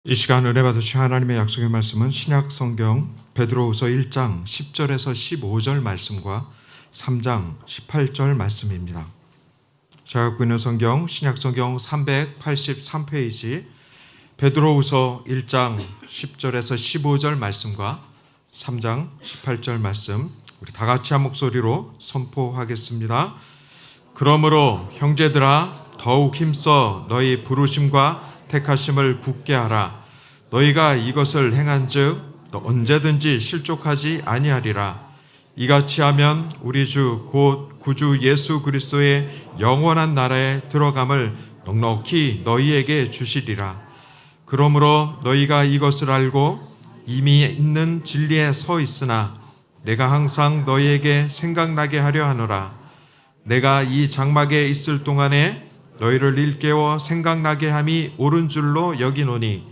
이 시간 은혜 받으실 하나님의 약속의 말씀은 신약 성경 베드로후서 1장 10절에서 15절 말씀과 3장 18절 말씀입니다. 제가 갖고 있는 성경 신약 성경 383페이지 베드로후서 1장 10절에서 15절 말씀과 3장 18절 말씀 우리 다 같이 한 목소리로 선포하겠습니다. 그러므로 형제들아 더욱 힘써 너희 부르심과 택하심을 굳게 하라. 너희가 이것을 행한즉 언제든지 실족하지 아니하리라. 이같이 하면 우리 주 곧 구주 예수 그리스도의 영원한 나라에 들어감을 넉넉히 너희에게 주시리라. 그러므로 너희가 이것을 알고 이미 있는 진리에 서 있으나 내가 항상 너희에게 생각나게 하려 하노라. 내가 이 장막에 있을 동안에 너희를 일깨워 생각나게 함이 옳은 줄로 여기노니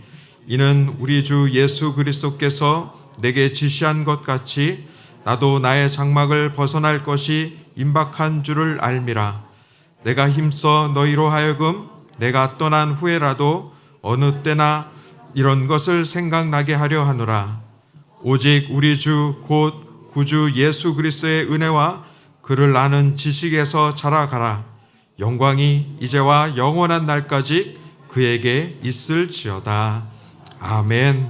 이는 우리 주 예수 그리스도께서 내게 지시한 것 같이 나도 나의 장막을 벗어날 것이 임박한 줄을 알미라. 내가 힘써 너희로 하여금 내가 떠난 후에라도 어느 때나 이런 것을 생각나게 하려 하노라. 오직 우리 주 곧 구주 예수 그리스도의 은혜와 그를 아는 지식에서 자라가라. 영광이 이제와 영원한 날까지 그에게 있을지어다. 아멘.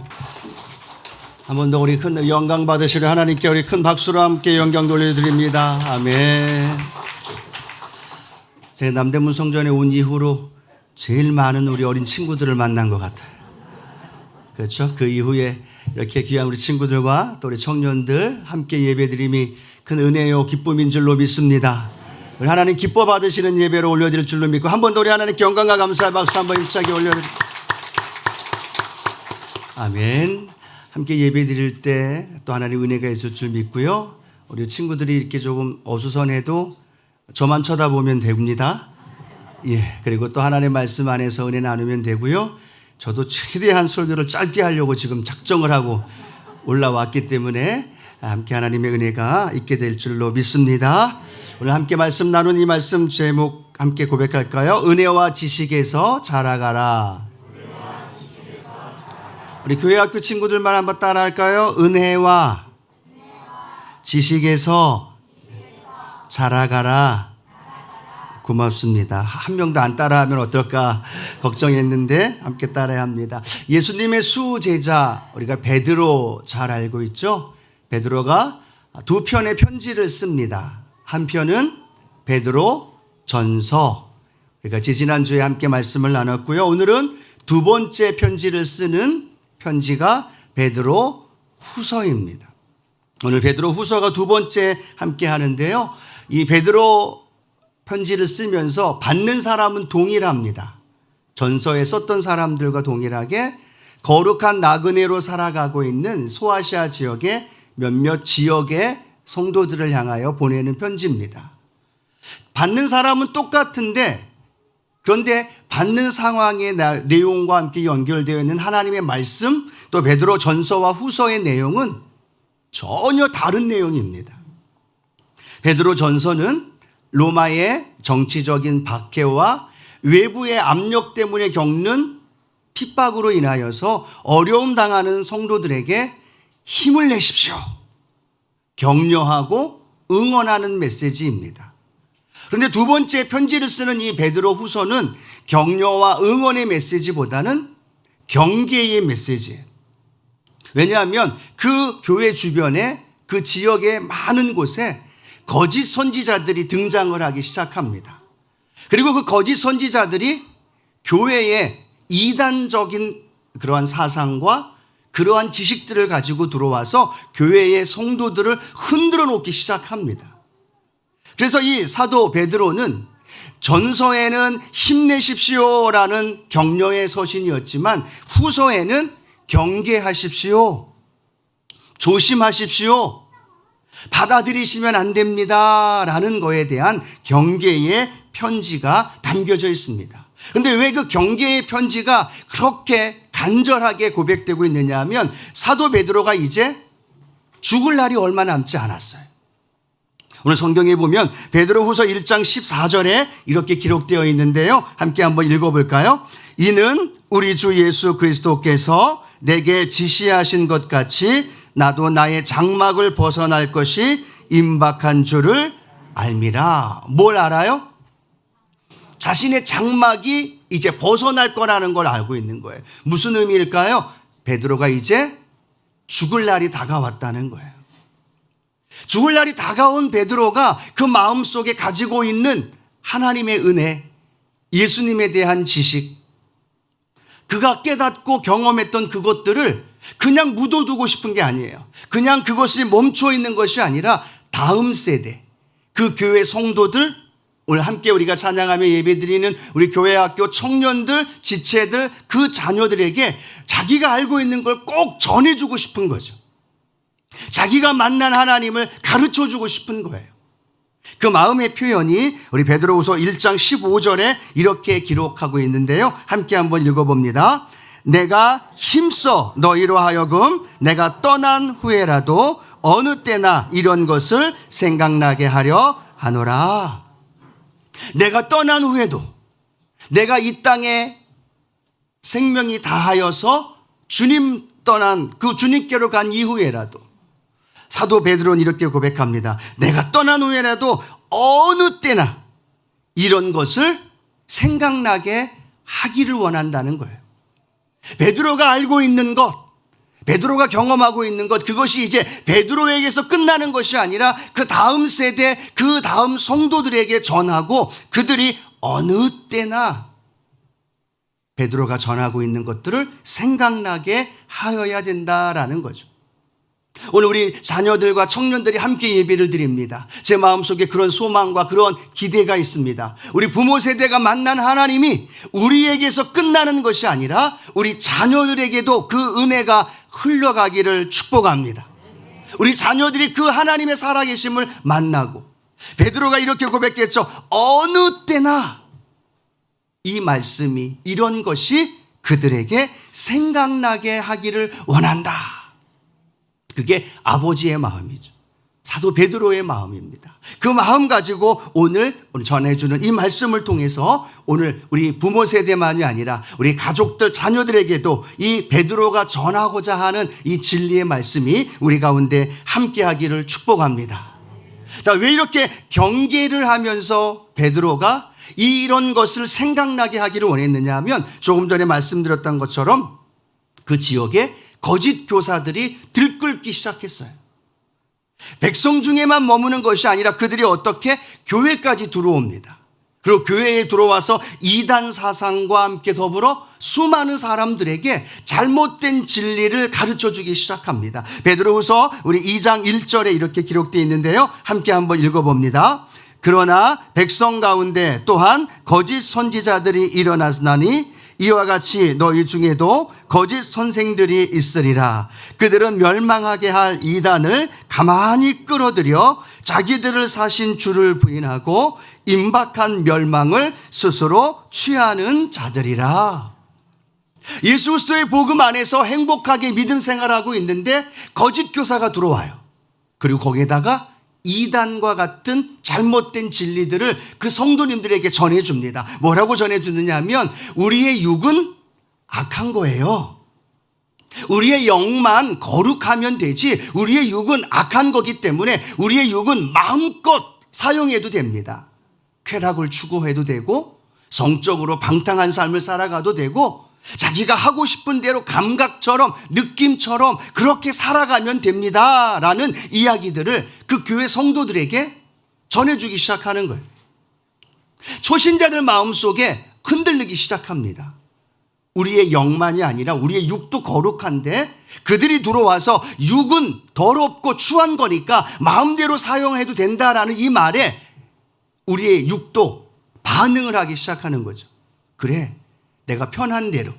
한 번 더 우리 큰 영광 받으시려 하나님께 우리 큰 박수로 함께 영광 돌려드립니다. 아멘. 제가 남대문 성전에 온 이후로 제일 많은 우리 어린 친구들을 만난 것 같아요. 그렇죠? 그 이후에 이렇게 귀한 우리 친구들과 또 우리 청년들 함께 예배드림이 큰 은혜요 기쁨인 줄로 믿습니다. 우리 하나님 기뻐 받으시는 예배로 올려드릴 줄로 믿고 한 번 더 우리 하나님께 영광과 감사의 박수 한번 힘차게 올려드립니다. 아멘. 함께 예배 드릴 때 또 하나님 은혜가 있을 줄 믿고요. 우리 친구들이 이렇게 조금 어수선해도 저만 쳐다보면 됩니다. 예. 그리고 또 하나님의 말씀 안에서 은혜 나누면 되고요. 저도 최대한 설교를 짧게 하려고 지금 작정을 하고 올라왔기 때문에 함께 하나님의 은혜가 있게 될 줄로 믿습니다. 오늘 함께 말씀 나눈 이 말씀 제목 함께 고백할까요? 은혜와 지식에서 자라가라. 우리 교회 학교 친구들만 한번 따라할까요? 은혜와 지식에서 자라가라. 고맙습니다. 한 명도 안 따라하면 어떨까 걱정했는데 함께 따라야 합니다. 예수님의 수제자 우리가 베드로 잘 알고 있죠? 베드로가 두 편의 편지를 씁니다. 한 편은 베드로 전서. 우리가 지지난주에 함께 말씀을 나눴고요. 오늘은 두 번째 편지를 쓰는 편지가 베드로 후서입니다. 오늘 베드로 후서가 두 번째 함께 하는데요. 이 베드로 편지를 쓰면서 받는 사람은 동일합니다. 전서에 썼던 사람들과 동일하게 거룩한 나그네로 살아가고 있는 소아시아 지역의 몇몇 지역의 성도들을 향하여 보내는 편지입니다. 받는 사람은 똑같은데 그런데 받는 상황의 내용과 함께 연결되어 있는 하나님의 말씀 또 베드로 전서와 후서의 내용은 전혀 다른 내용입니다. 베드로 전서는 로마의 정치적인 박해와 외부의 압력 때문에 겪는 핍박으로 인하여서 어려움 당하는 성도들에게 힘을 내십시오. 격려하고 응원하는 메시지입니다. 그런데 두 번째 편지를 쓰는 이 베드로 후서는 격려와 응원의 메시지보다는 경계의 메시지예요. 왜냐하면 그 교회 주변에 그 지역의 많은 곳에 거짓 선지자들이 등장을 하기 시작합니다. 그리고 그 거짓 선지자들이 교회에 이단적인 그러한 사상과 그러한 지식들을 가지고 들어와서 교회의 성도들을 흔들어 놓기 시작합니다. 그래서 이 사도 베드로는 전서에는 힘내십시오라는 격려의 서신이었지만 후서에는 경계하십시오. 조심하십시오. 받아들이시면 안 됩니다. 라는 거에 대한 경계의 편지가 담겨져 있습니다. 그런데 왜 그 경계의 편지가 그렇게 간절하게 고백되고 있느냐 하면 사도 베드로가 이제 죽을 날이 얼마 남지 않았어요. 오늘 성경에 보면 베드로후서 1장 14절에 이렇게 기록되어 있는데요. 함께 한번 읽어볼까요? 이는 우리 주 예수 그리스도께서 내게 지시하신 것 같이 나도 나의 장막을 벗어날 것이 임박한 줄을 알미라. 뭘 알아요? 자신의 장막이 이제 벗어날 거라는 걸 알고 있는 거예요. 무슨 의미일까요? 베드로가 이제 죽을 날이 다가왔다는 거예요. 죽을 날이 다가온 베드로가 그 마음속에 가지고 있는 하나님의 은혜, 예수님에 대한 지식, 그가 깨닫고 경험했던 그것들을 그냥 묻어두고 싶은 게 아니에요. 그냥 그것이 멈춰 있는 것이 아니라 다음 세대, 그 교회 성도들, 오늘 함께 우리가 찬양하며 예배드리는 우리 교회 학교 청년들, 지체들, 그 자녀들에게 자기가 알고 있는 걸 꼭 전해주고 싶은 거죠. 자기가 만난 하나님을 가르쳐주고 싶은 거예요. 그 마음의 표현이 우리 베드로후서 1장 15절에 이렇게 기록하고 있는데요. 함께 한번 읽어봅니다. 내가 힘써 너희로 하여금 내가 떠난 후에라도 어느 때나 이런 것을 생각나게 하려 하노라. 내가 떠난 후에도, 내가 이 땅에 생명이 다하여서 주님 떠난 그 주님께로 간 이후에라도 사도 베드로는 이렇게 고백합니다. 내가 떠난 후에라도 어느 때나 이런 것을 생각나게 하기를 원한다는 거예요. 베드로가 알고 있는 것, 베드로가 경험하고 있는 것, 그것이 이제 베드로에게서 끝나는 것이 아니라 그 다음 세대, 그 다음 성도들에게 전하고 그들이 어느 때나 베드로가 전하고 있는 것들을 생각나게 하여야 된다라는 거죠. 오늘 우리 자녀들과 청년들이 함께 예배를 드립니다. 제 마음속에 그런 소망과 그런 기대가 있습니다. 우리 부모 세대가 만난 하나님이 우리에게서 끝나는 것이 아니라 우리 자녀들에게도 그 은혜가 흘러가기를 축복합니다. 우리 자녀들이 그 하나님의 살아계심을 만나고, 베드로가 이렇게 고백했죠. 어느 때나 이 말씀이, 이런 것이 그들에게 생각나게 하기를 원한다. 그게 아버지의 마음이죠. 사도 베드로의 마음입니다. 그 마음 가지고 오늘 전해주는 이 말씀을 통해서 오늘 우리 부모 세대만이 아니라 우리 가족들, 자녀들에게도 이 베드로가 전하고자 하는 이 진리의 말씀이 우리 가운데 함께 하기를 축복합니다. 자, 왜 이렇게 경계를 하면서 베드로가 이런 것을 생각나게 하기를 원했느냐 하면, 조금 전에 말씀드렸던 것처럼 그 지역에 거짓 교사들이 들끓기 시작했어요. 백성 중에만 머무는 것이 아니라 그들이 어떻게 교회까지 들어옵니다. 그리고 교회에 들어와서 이단 사상과 함께 더불어 수많은 사람들에게 잘못된 진리를 가르쳐주기 시작합니다. 베드로후서 우리 2장 1절에 이렇게 기록되어 있는데요. 함께 한번 읽어봅니다. 그러나 백성 가운데 또한 거짓 선지자들이 일어나니 이와 같이 너희 중에도 거짓 선생들이 있으리라. 그들은 멸망하게 할 이단을 가만히 끌어들여 자기들을 사신 주를 부인하고 임박한 멸망을 스스로 취하는 자들이라. 예수 그리스도의 복음 안에서 행복하게 믿음 생활하고 있는데 거짓 교사가 들어와요. 그리고 거기에다가 이단과 같은 잘못된 진리들을 그 성도님들에게 전해줍니다. 뭐라고 전해주느냐 하면, 우리의 육은 악한 거예요. 우리의 영만 거룩하면 되지, 우리의 육은 악한 거기 때문에 우리의 육은 마음껏 사용해도 됩니다. 쾌락을 추구해도 되고, 성적으로 방탕한 삶을 살아가도 되고, 자기가 하고 싶은 대로 감각처럼, 느낌처럼 그렇게 살아가면 됩니다 라는 이야기들을 그 교회 성도들에게 전해주기 시작하는 거예요. 초신자들 마음속에 흔들리기 시작합니다. 우리의 영만이 아니라 우리의 육도 거룩한데 그들이 들어와서 육은 더럽고 추한 거니까 마음대로 사용해도 된다라는 이 말에 우리의 육도 반응을 하기 시작하는 거죠. 그래, 내가 편한 대로,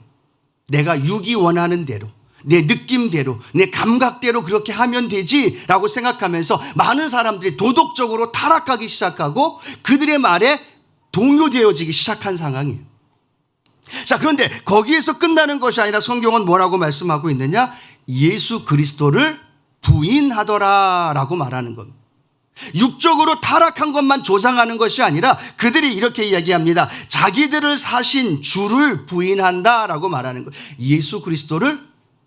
내가 육이 원하는 대로, 내 느낌대로, 내 감각대로 그렇게 하면 되지라고 생각하면서 많은 사람들이 도덕적으로 타락하기 시작하고 그들의 말에 동요되어지기 시작한 상황이에요. 자, 그런데 거기에서 끝나는 것이 아니라 성경은 뭐라고 말씀하고 있느냐? 예수 그리스도를 부인하더라라고 말하는 겁니다. 육적으로 타락한 것만 조장하는 것이 아니라 그들이 이렇게 이야기합니다. 자기들을 사신 주를 부인한다라고 말하는 것. 예수 그리스도를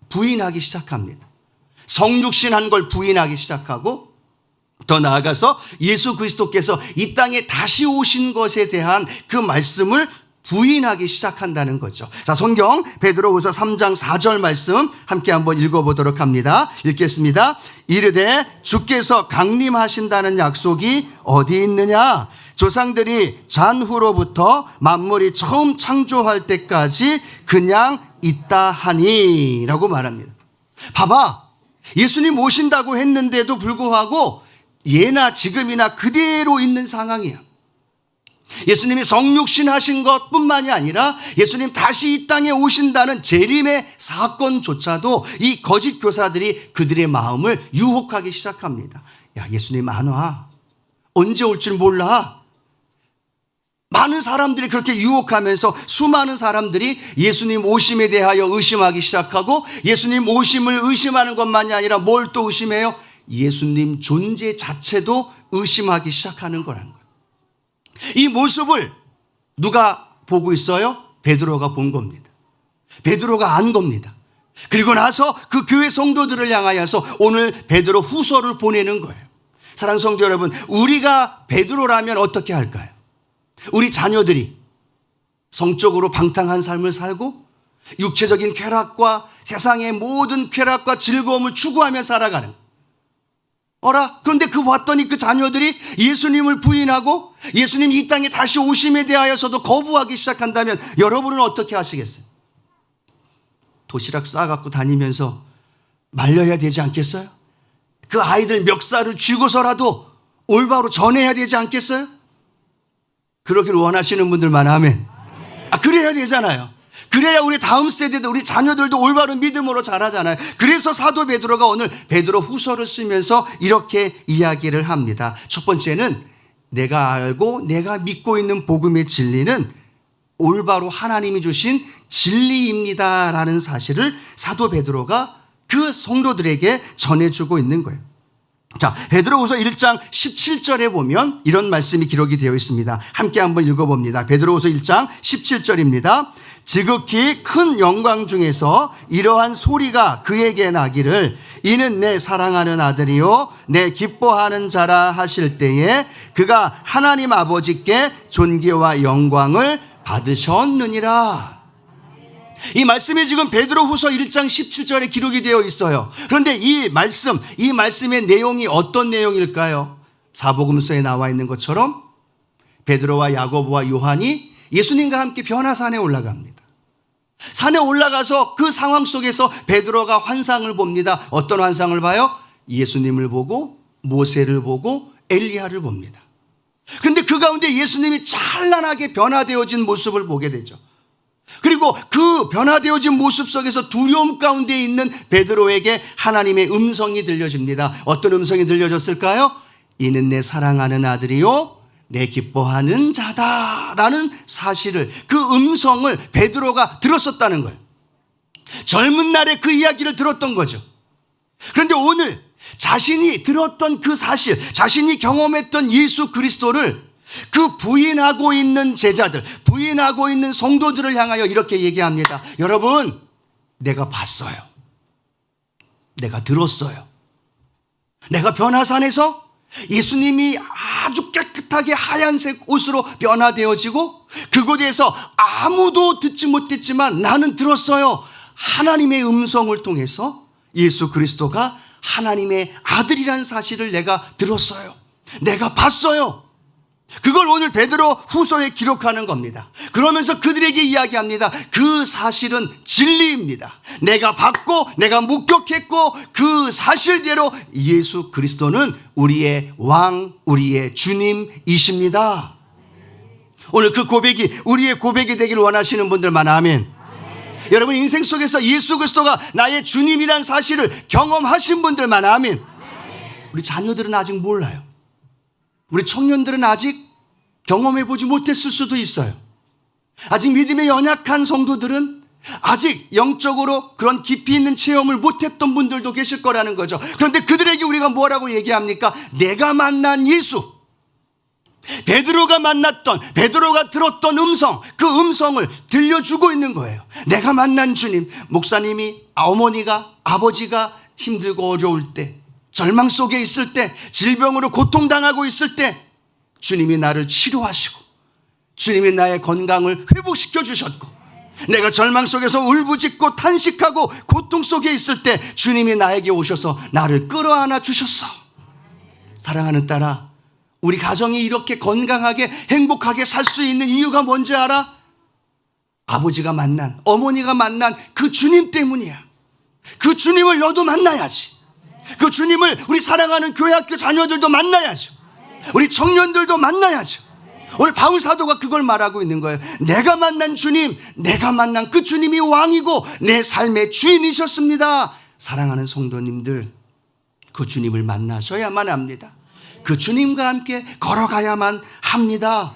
부인하기 시작합니다. 성육신한 걸 부인하기 시작하고 더 나아가서 예수 그리스도께서 이 땅에 다시 오신 것에 대한 그 말씀을 부인하기 시작한다는 거죠. 자, 성경 베드로후서 3장 4절 말씀 함께 한번 읽어보도록 합니다. 읽겠습니다. 이르되 주께서 강림하신다는 약속이 어디 있느냐? 조상들이 잔후로부터 만물이 처음 창조할 때까지 그냥 있다 하니 라고 말합니다. 봐봐, 예수님 오신다고 했는데도 불구하고 예나 지금이나 그대로 있는 상황이야. 예수님이 성육신 하신 것뿐만이 아니라 예수님 다시 이 땅에 오신다는 재림의 사건조차도 이 거짓 교사들이 그들의 마음을 유혹하기 시작합니다. 야, 예수님 안 와. 언제 올 줄 몰라. 많은 사람들이 그렇게 유혹하면서 수많은 사람들이 예수님 오심에 대하여 의심하기 시작하고 예수님 오심을 의심하는 것만이 아니라 뭘 또 의심해요? 예수님 존재 자체도 의심하기 시작하는 거라는 거예요. 이 모습을 누가 보고 있어요? 베드로가 본 겁니다. 베드로가 안 겁니다. 그리고 나서 그 교회 성도들을 향하여서 오늘 베드로 후서를 보내는 거예요. 사랑하는 성도 여러분, 우리가 베드로라면 어떻게 할까요? 우리 자녀들이 성적으로 방탕한 삶을 살고 육체적인 쾌락과 세상의 모든 쾌락과 즐거움을 추구하며 살아가는, 어라? 그런데 봤더니 그 자녀들이 예수님을 부인하고 예수님 이 땅에 다시 오심에 대하여서도 거부하기 시작한다면 여러분은 어떻게 하시겠어요? 도시락 싸갖고 다니면서 말려야 되지 않겠어요? 그 아이들 멱살을 쥐고서라도 올바로 전해야 되지 않겠어요? 그러길 원하시는 분들만 하면 그래야 되잖아요. 그래야 우리 다음 세대도 우리 자녀들도 올바른 믿음으로 자라잖아요. 그래서 사도 베드로가 오늘 베드로 후서를 쓰면서 이렇게 이야기를 합니다. 첫 번째는 내가 알고 내가 믿고 있는 복음의 진리는 올바로 하나님이 주신 진리입니다라는 사실을 사도 베드로가 그 성도들에게 전해주고 있는 거예요. 자, 베드로후서 1장 17절에 보면 이런 말씀이 기록이 되어 있습니다. 함께 한번 읽어봅니다. 베드로후서 1장 17절입니다. 지극히 큰 영광 중에서 이러한 소리가 그에게 나기를 이는 내 사랑하는 아들이요 내 기뻐하는 자라 하실 때에 그가 하나님 아버지께 존귀와 영광을 받으셨느니라. 이 말씀이 지금 베드로후서 1장 17절에 기록이 되어 있어요. 그런데 이 말씀의 내용이 어떤 내용일까요? 사복음서에 나와 있는 것처럼 베드로와 야고보와 요한이 예수님과 함께 변화산에 올라갑니다. 산에 올라가서 그 상황 속에서 베드로가 환상을 봅니다. 어떤 환상을 봐요? 예수님을 보고 모세를 보고 엘리야를 봅니다. 그런데 그 가운데 예수님이 찬란하게 변화되어진 모습을 보게 되죠. 그리고 그 변화되어진 모습 속에서 두려움 가운데 있는 베드로에게 하나님의 음성이 들려집니다. 어떤 음성이 들려졌을까요? 이는 내 사랑하는 아들이요 내 기뻐하는 자다라는 사실을, 그 음성을 베드로가 들었었다는 거예요. 젊은 날에 그 이야기를 들었던 거죠. 그런데 오늘 자신이 들었던 그 사실, 자신이 경험했던 예수 그리스도를 그 부인하고 있는 제자들, 부인하고 있는 성도들을 향하여 이렇게 얘기합니다. 여러분, 내가 봤어요. 내가 들었어요. 내가 변화산에서 예수님이 아주 깨끗하게 하얀색 옷으로 변화되어지고 그곳에서 아무도 듣지 못했지만 나는 들었어요. 하나님의 음성을 통해서 예수 그리스도가 하나님의 아들이라는 사실을 내가 들었어요. 내가 봤어요. 그걸 오늘 베드로 후서에 기록하는 겁니다. 그러면서 그들에게 이야기합니다. 그 사실은 진리입니다. 내가 봤고 내가 목격했고 그 사실대로 예수 그리스도는 우리의 왕, 우리의 주님이십니다. 오늘 그 고백이 우리의 고백이 되기를 원하시는 분들만 아멘. 여러분 인생 속에서 예수 그리스도가 나의 주님이란 사실을 경험하신 분들만 아멘. 우리 자녀들은 아직 몰라요. 우리 청년들은 아직 경험해보지 못했을 수도 있어요. 아직 믿음의 연약한 성도들은 아직 영적으로 그런 깊이 있는 체험을 못했던 분들도 계실 거라는 거죠. 그런데 그들에게 우리가 뭐라고 얘기합니까? 내가 만난 예수, 베드로가 만났던, 베드로가 들었던 음성, 그 음성을 들려주고 있는 거예요. 내가 만난 주님, 목사님이, 어머니가, 아버지가 힘들고 어려울 때, 절망 속에 있을 때, 질병으로 고통당하고 있을 때 주님이 나를 치료하시고 주님이 나의 건강을 회복시켜 주셨고, 내가 절망 속에서 울부짖고 탄식하고 고통 속에 있을 때 주님이 나에게 오셔서 나를 끌어안아 주셨어. 사랑하는 딸아, 우리 가정이 이렇게 건강하게 행복하게 살 수 있는 이유가 뭔지 알아? 아버지가 만난, 어머니가 만난 그 주님 때문이야. 그 주님을 너도 만나야지. 그 주님을 우리 사랑하는 교회학교 자녀들도 만나야죠. 우리 청년들도 만나야죠. 오늘 바울 사도가 그걸 말하고 있는 거예요. 내가 만난 주님, 내가 만난 그 주님이 왕이고 내 삶의 주인이셨습니다. 사랑하는 성도님들, 그 주님을 만나셔야만 합니다. 그 주님과 함께 걸어가야만 합니다.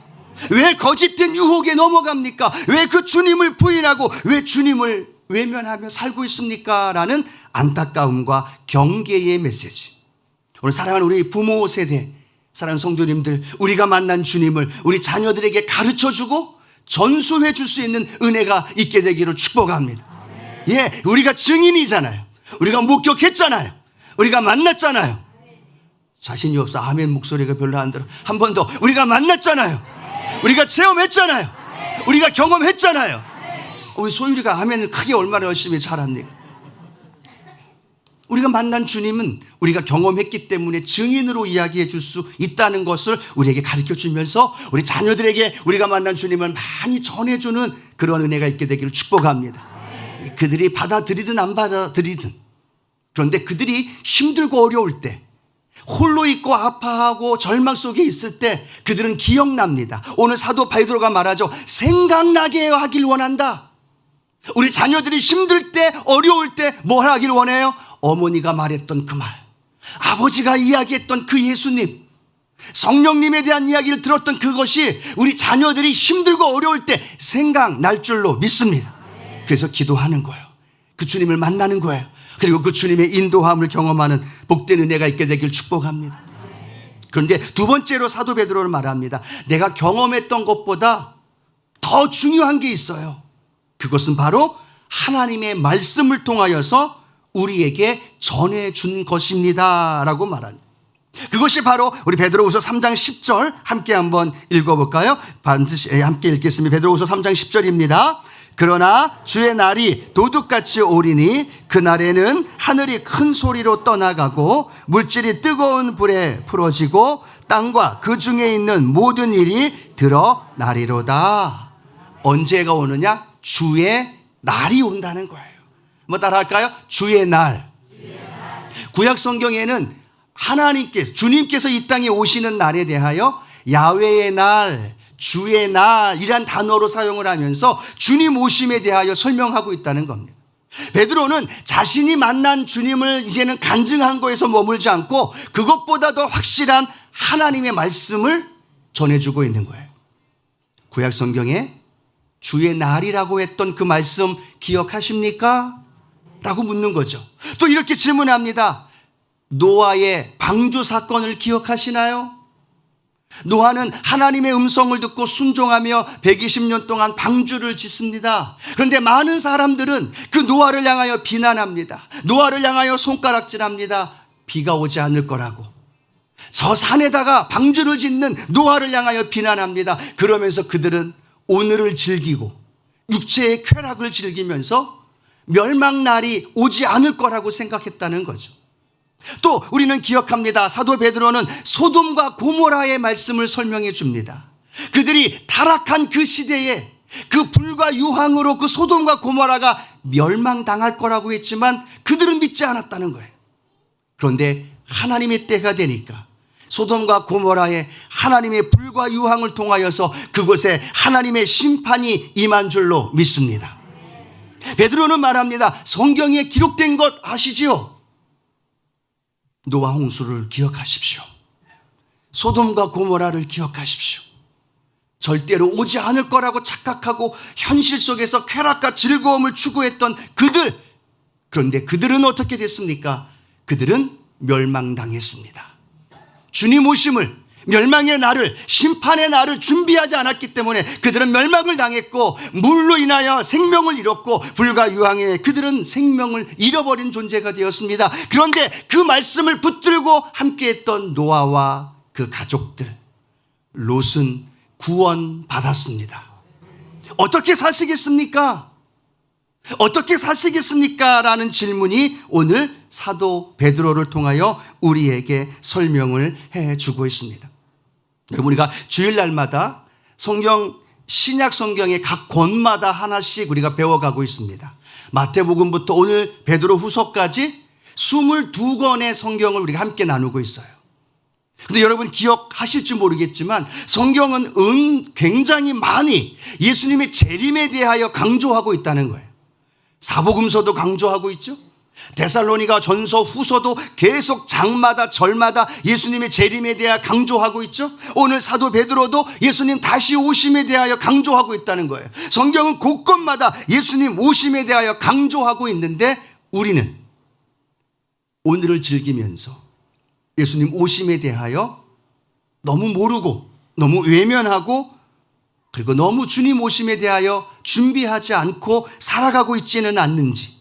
왜 거짓된 유혹에 넘어갑니까? 왜 그 주님을 부인하고 왜 주님을 외면하며 살고 있습니까? 라는 안타까움과 경계의 메시지. 오늘 사랑하는 우리 부모 세대, 사랑하는 성도님들, 우리가 만난 주님을 우리 자녀들에게 가르쳐주고 전수해 줄 수 있는 은혜가 있게 되기를 축복합니다. 예, 우리가 증인이잖아요. 우리가 목격했잖아요. 우리가 만났잖아요. 자신이 없어 아멘 목소리가 별로 안 들어. 한 번 더. 우리가 만났잖아요. 우리가 체험했잖아요. 우리가 경험했잖아요. 우리 소율이가 아멘을 크게 얼마나 열심히 잘합니까? 우리가 만난 주님은 우리가 경험했기 때문에 증인으로 이야기해 줄 수 있다는 것을 우리에게 가르쳐 주면서 우리 자녀들에게 우리가 만난 주님을 많이 전해주는 그런 은혜가 있게 되기를 축복합니다. 그들이 받아들이든 안 받아들이든, 그런데 그들이 힘들고 어려울 때, 홀로 있고 아파하고 절망 속에 있을 때 그들은 기억납니다. 오늘 사도 베드로가 말하죠. 생각나게 하길 원한다. 우리 자녀들이 힘들 때, 어려울 때 뭘 하길 원해요? 어머니가 말했던 그 말, 아버지가 이야기했던 그 예수님, 성령님에 대한 이야기를 들었던 그것이 우리 자녀들이 힘들고 어려울 때 생각날 줄로 믿습니다. 그래서 기도하는 거예요. 그 주님을 만나는 거예요. 그리고 그 주님의 인도함을 경험하는 복된 은혜가 있게 되길 축복합니다. 그런데 두 번째로 사도 베드로는 말합니다. 내가 경험했던 것보다 더 중요한 게 있어요. 그것은 바로 하나님의 말씀을 통하여서 우리에게 전해준 것입니다 라고 말합니다. 그것이 바로 우리 베드로후서 3장 10절 함께 한번 읽어볼까요? 반드시 함께 읽겠습니다. 베드로후서 3장 10절입니다. 그러나 주의 날이 도둑같이 오리니 그날에는 하늘이 큰 소리로 떠나가고 물질이 뜨거운 불에 풀어지고 땅과 그 중에 있는 모든 일이 드러나리로다. 언제가 오느냐? 주의 날이 온다는 거예요. 뭐 따라할까요? 주의 날. 구약 성경에는 하나님께서, 주님께서 이 땅에 오시는 날에 대하여 야훼의 날, 주의 날이란 단어로 사용을 하면서 주님 오심에 대하여 설명하고 있다는 겁니다. 베드로는 자신이 만난 주님을 이제는 간증한 거에서 머물지 않고 그것보다 더 확실한 하나님의 말씀을 전해주고 있는 거예요. 구약 성경에 주의 날이라고 했던 그 말씀 기억하십니까? 라고 묻는 거죠. 또 이렇게 질문합니다. 노아의 방주 사건을 기억하시나요? 노아는 하나님의 음성을 듣고 순종하며 120년 동안 방주를 짓습니다. 그런데 많은 사람들은 그 노아를 향하여 비난합니다. 노아를 향하여 손가락질합니다. 비가 오지 않을 거라고. 저 산에다가 방주를 짓는 노아를 향하여 비난합니다. 그러면서 그들은 오늘을 즐기고 육체의 쾌락을 즐기면서 멸망날이 오지 않을 거라고 생각했다는 거죠. 또 우리는 기억합니다. 사도 베드로는 소돔과 고모라의 말씀을 설명해 줍니다. 그들이 타락한 그 시대에 그 불과 유황으로 그 소돔과 고모라가 멸망당할 거라고 했지만 그들은 믿지 않았다는 거예요. 그런데 하나님의 때가 되니까 소돔과 고모라에 하나님의 불과 유황을 통하여서 그곳에 하나님의 심판이 임한 줄로 믿습니다. 베드로는 말합니다. 성경에 기록된 것 아시지요? 노아 홍수를 기억하십시오. 소돔과 고모라를 기억하십시오. 절대로 오지 않을 거라고 착각하고 현실 속에서 쾌락과 즐거움을 추구했던 그들. 그런데 그들은 어떻게 됐습니까? 그들은 멸망당했습니다. 주님 오심을, 멸망의 날을, 심판의 날을 준비하지 않았기 때문에 그들은 멸망을 당했고, 물로 인하여 생명을 잃었고, 불과 유황에 그들은 생명을 잃어버린 존재가 되었습니다. 그런데 그 말씀을 붙들고 함께했던 노아와 그 가족들, 롯은 구원받았습니다. 어떻게 사시겠습니까? 어떻게 사시겠습니까? 라는 질문이 오늘 사도 베드로를 통하여 우리에게 설명을 해주고 있습니다. 여러분, 우리가 주일날마다 신약 성경의 각 권마다 하나씩 우리가 배워가고 있습니다. 마태복음부터 오늘 베드로 후서까지 22권의 성경을 우리가 함께 나누고 있어요. 근데 여러분 기억하실지 모르겠지만 성경은 굉장히 많이 예수님의 재림에 대하여 강조하고 있다는 거예요. 사복음서도 강조하고 있죠. 데살로니가 전서 후서도 계속 장마다 절마다 예수님의 재림에 대하여 강조하고 있죠. 오늘 사도 베드로도 예수님 다시 오심에 대하여 강조하고 있다는 거예요. 성경은 곳곳마다 예수님 오심에 대하여 강조하고 있는데 우리는 오늘을 즐기면서 예수님 오심에 대하여 너무 모르고 너무 외면하고 그리고 너무 주님 오심에 대하여 준비하지 않고 살아가고 있지는 않는지,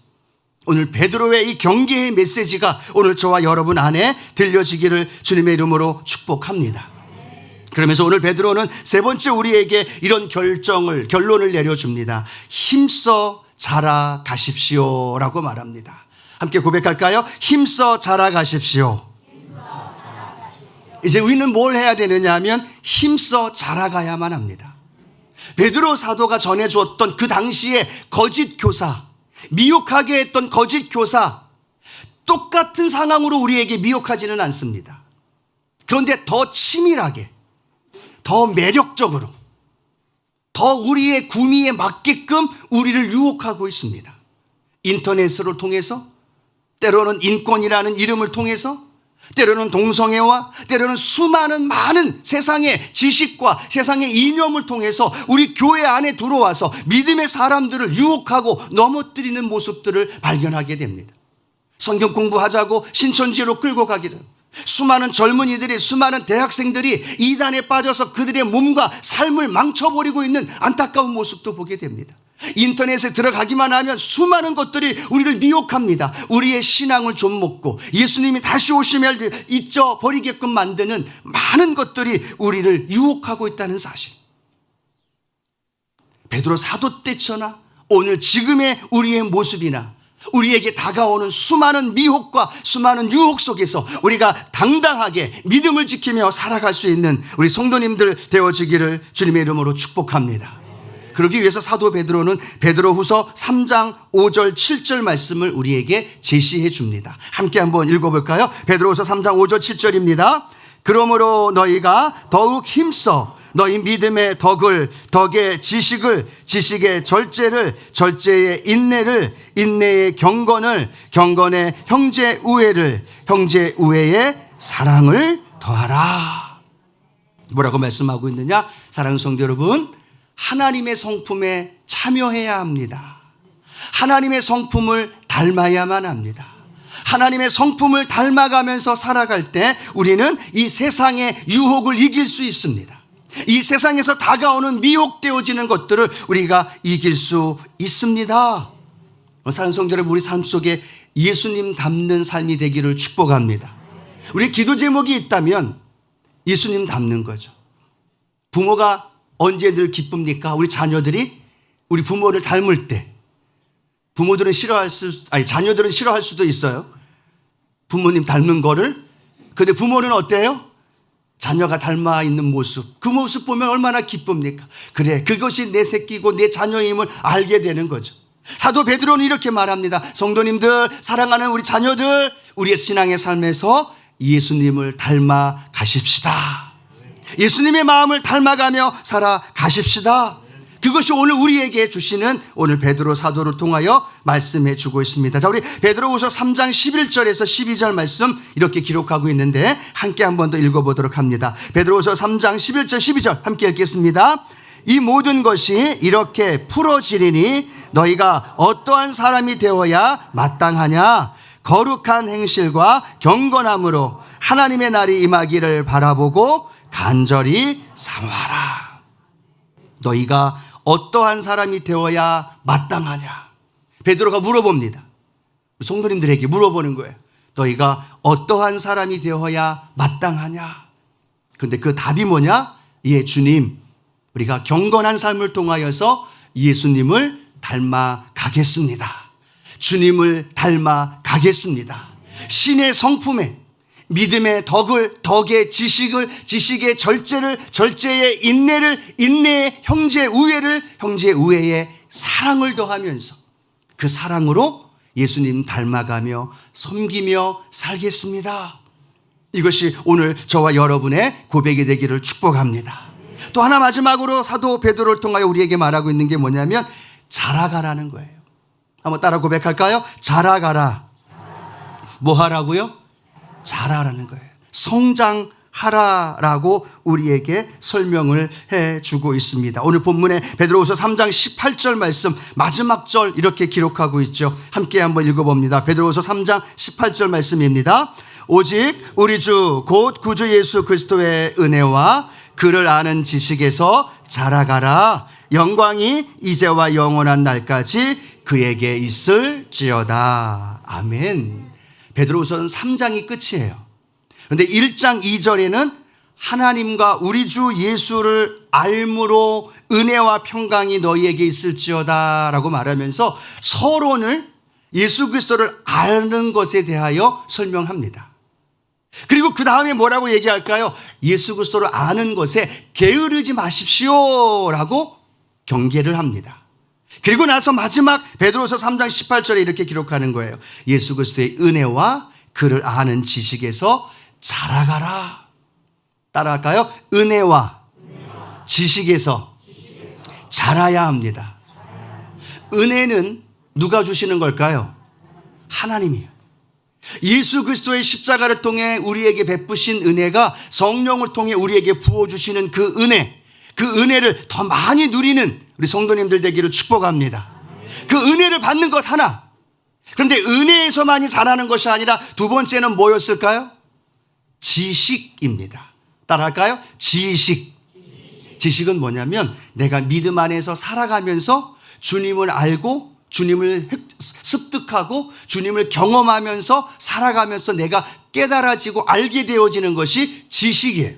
오늘 베드로의 이 경계의 메시지가 오늘 저와 여러분 안에 들려지기를 주님의 이름으로 축복합니다. 그러면서 오늘 베드로는 세 번째 우리에게 이런 결론을 내려줍니다. 힘써 자라가십시오 라고 말합니다. 함께 고백할까요? 힘써 자라가십시오. 이제 우리는 뭘 해야 되느냐 하면 힘써 자라가야만 합니다. 베드로 사도가 전해주었던 그 당시에 거짓 교사, 미혹하게 했던 거짓 교사, 똑같은 상황으로 우리에게 미혹하지는 않습니다. 그런데 더 치밀하게, 더 매력적으로, 더 우리의 구미에 맞게끔 우리를 유혹하고 있습니다. 인터넷을 통해서, 때로는 인권이라는 이름을 통해서, 때로는 동성애와 때로는 수많은 많은 세상의 지식과 세상의 이념을 통해서 우리 교회 안에 들어와서 믿음의 사람들을 유혹하고 넘어뜨리는 모습들을 발견하게 됩니다. 성경 공부하자고 신천지로 끌고 가기를, 수많은 젊은이들이, 수많은 대학생들이 이단에 빠져서 그들의 몸과 삶을 망쳐버리고 있는 안타까운 모습도 보게 됩니다. 인터넷에 들어가기만 하면 수많은 것들이 우리를 미혹합니다. 우리의 신앙을 좀먹고 예수님이 다시 오시면 잊어버리게끔 만드는 많은 것들이 우리를 유혹하고 있다는 사실. 베드로 사도 때처나 오늘 지금의 우리의 모습이나 우리에게 다가오는 수많은 미혹과 수많은 유혹 속에서 우리가 당당하게 믿음을 지키며 살아갈 수 있는 우리 성도님들 되어지기를 주님의 이름으로 축복합니다. 그러기 위해서 사도 베드로는 베드로후서 3장 5절 7절 말씀을 우리에게 제시해 줍니다. 함께 한번 읽어볼까요? 베드로후서 3장 5절 7절입니다. 그러므로 너희가 더욱 힘써 너희 믿음의 덕을, 덕의 지식을, 지식의 절제를, 절제의 인내를, 인내의 경건을, 경건의 형제 우애를, 형제 우애의 사랑을 더하라. 뭐라고 말씀하고 있느냐? 사랑하는 성도 여러분, 하나님의 성품에 참여해야 합니다. 하나님의 성품을 닮아야만 합니다. 하나님의 성품을 닮아가면서 살아갈 때 우리는 이 세상의 유혹을 이길 수 있습니다. 이 세상에서 다가오는 미혹되어지는 것들을 우리가 이길 수 있습니다. 사랑하는 성도 여러분, 우리 삶 속에 예수님 닮는 삶이 되기를 축복합니다. 우리 기도 제목이 있다면 예수님 닮는 거죠. 부모가 언제 늘 기쁩니까? 우리 자녀들이 우리 부모를 닮을 때. 부모들은 자녀들은 싫어할 수도 있어요. 부모님 닮는 거를. 근데 부모는 어때요? 자녀가 닮아 있는 모습, 그 모습 보면 얼마나 기쁩니까? 그래, 그것이 내 새끼고 내 자녀임을 알게 되는 거죠. 사도 베드로는 이렇게 말합니다. 성도님들, 사랑하는 우리 자녀들, 우리의 신앙의 삶에서 예수님을 닮아 가십시다. 예수님의 마음을 닮아가며 살아가십시다. 그것이 오늘 우리에게 주시는 오늘 베드로 사도를 통하여 말씀해 주고 있습니다. 자, 우리 베드로후서 3장 11절에서 12절 말씀 이렇게 기록하고 있는데 함께 한 번 더 읽어보도록 합니다. 베드로후서 3장 11절 12절 함께 읽겠습니다. 이 모든 것이 이렇게 풀어지리니 너희가 어떠한 사람이 되어야 마땅하냐? 거룩한 행실과 경건함으로 하나님의 날이 임하기를 바라보고 간절히 사모하라. 너희가 어떠한 사람이 되어야 마땅하냐? 베드로가 물어봅니다. 성도님들에게 물어보는 거예요. 너희가 어떠한 사람이 되어야 마땅하냐? 근데 그 답이 뭐냐? 예, 주님, 우리가 경건한 삶을 통하여서 예수님을 닮아 가겠습니다. 주님을 닮아 가겠습니다. 신의 성품에 믿음의 덕의 지식의 절제의 인내의 형제 우애의 사랑을 더하면서 그 사랑으로 예수님 닮아가며 섬기며 살겠습니다. 이것이 오늘 저와 여러분의 고백이 되기를 축복합니다. 또 하나 마지막으로 사도 베드로를 통하여 우리에게 말하고 있는 게 뭐냐면 자라가라는 거예요. 한번 따라 고백할까요? 자라가라. 뭐 하라고요? 자라라는 거예요. 성장하라라고 우리에게 설명을 해주고 있습니다. 오늘 본문에 베드로후서 3장 18절 말씀 마지막 절 이렇게 기록하고 있죠. 함께 한번 읽어봅니다. 베드로후서 3장 18절 말씀입니다. 오직 우리 주 곧 구주 예수 그리스도의 은혜와 그를 아는 지식에서 자라가라. 영광이 이제와 영원한 날까지 그에게 있을지어다. 아멘. 베드로후서는 3장이 끝이에요. 그런데 1장 2절에는 하나님과 우리 주 예수를 알므로 은혜와 평강이 너희에게 있을지어다 라고 말하면서 서론을 예수 그리스도를 아는 것에 대하여 설명합니다. 그리고 그 다음에 뭐라고 얘기할까요? 예수 그리스도를 아는 것에 게으르지 마십시오 라고 경계를 합니다. 그리고 나서 마지막 베드로서 3장 18절에 이렇게 기록하는 거예요. 예수 그리스도의 은혜와 그를 아는 지식에서 자라가라. 따라할까요? 은혜와 지식에서 자라야 합니다. 은혜는 누가 주시는 걸까요? 하나님이에요. 예수 그리스도의 십자가를 통해 우리에게 베푸신 은혜가 성령을 통해 우리에게 부어주시는 그 은혜를 더 많이 누리는 우리 성도님들 되기를 축복합니다. 그 은혜를 받는 것 하나. 그런데 은혜에서만이 자라는 것이 아니라 두 번째는 뭐였을까요? 지식입니다. 따라할까요? 지식은 뭐냐면 내가 믿음 안에서 살아가면서 주님을 알고 주님을 습득하고 주님을 경험하면서 살아가면서 내가 깨달아지고 알게 되어지는 것이 지식이에요.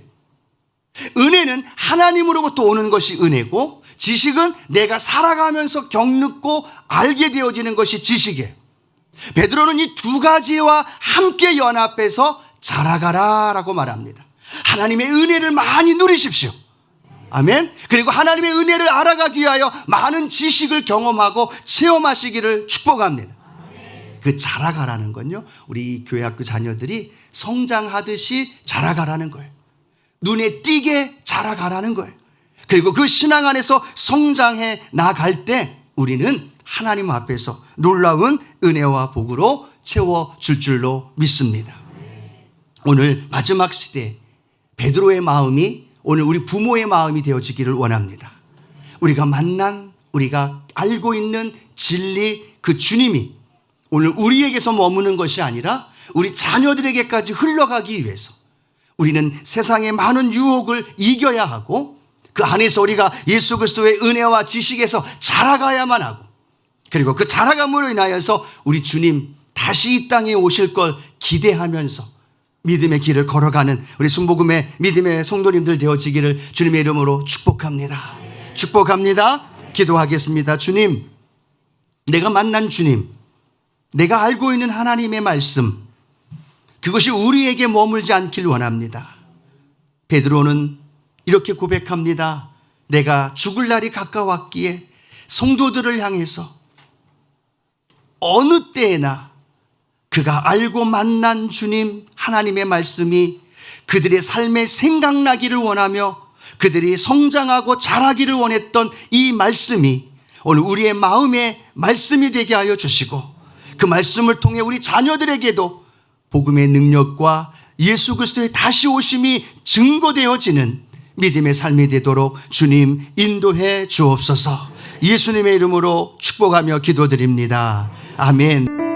은혜는 하나님으로부터 오는 것이 은혜고 지식은 내가 살아가면서 겪고 알게 되어지는 것이 지식이에요. 베드로는 이 두 가지와 함께 연합해서 자라가라라고 말합니다. 하나님의 은혜를 많이 누리십시오. 아멘. 그리고 하나님의 은혜를 알아가기 위하여 많은 지식을 경험하고 체험하시기를 축복합니다. 그 자라가라는 건요, 우리 교회학교 자녀들이 성장하듯이 자라가라는 거예요. 눈에 띄게 자라가라는 거예요. 그리고 그 신앙 안에서 성장해 나갈 때 우리는 하나님 앞에서 놀라운 은혜와 복으로 채워줄 줄로 믿습니다. 오늘 마지막 시대 베드로의 마음이 오늘 우리 부모의 마음이 되어지기를 원합니다. 우리가 만난, 우리가 알고 있는 진리 그 주님이 오늘 우리에게서 머무는 것이 아니라 우리 자녀들에게까지 흘러가기 위해서 우리는 세상의 많은 유혹을 이겨야 하고 그 안에서 우리가 예수 그리스도의 은혜와 지식에서 자라가야만 하고 그리고 그 자라감으로 인하여서 우리 주님 다시 이 땅에 오실 걸 기대하면서 믿음의 길을 걸어가는 우리 순복음의 믿음의 성도님들 되어지기를 주님의 이름으로 축복합니다. 축복합니다. 기도하겠습니다. 주님, 내가 만난 주님, 내가 알고 있는 하나님의 말씀, 그것이 우리에게 머물지 않길 원합니다. 베드로는 이렇게 고백합니다. 내가 죽을 날이 가까웠기에 성도들을 향해서 어느 때에나 그가 알고 만난 주님 하나님의 말씀이 그들의 삶에 생각나기를 원하며 그들이 성장하고 자라기를 원했던 이 말씀이 오늘 우리의 마음의 말씀이 되게 하여 주시고, 그 말씀을 통해 우리 자녀들에게도 복음의 능력과 예수 그리스도의 다시 오심이 증거되어지는 믿음의 삶이 되도록 주님 인도해 주옵소서. 예수님의 이름으로 축복하며 기도드립니다. 아멘.